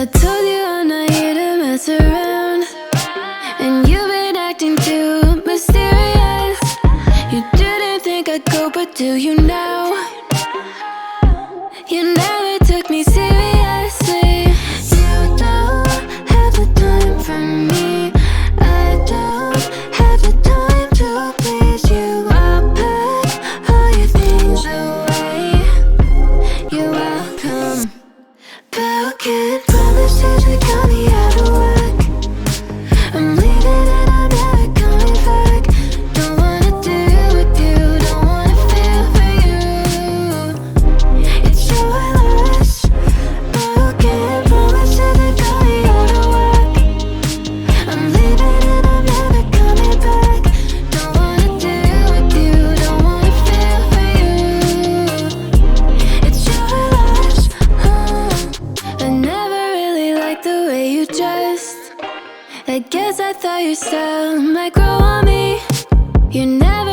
I told you I'm not here to mess around, and you've been acting too mysterious. You didn't think I'd go, but do you now? You never took me seriously. You don't have the time for me. I don't have the time to please you. I'll pack all your things away. You're welcome. Broken promises that got me out of whack. I'm leaving and I'm never coming back. Don't wanna deal with you, don't wanna feel for you. It's your loss. Broken promises that got me out of whack. I'm leaving and I'm never coming back. Don't wanna deal with you, don't wanna feel for you. It's your loss. I never really liked the way you dressed. I guess I thought your style might grow on me. You never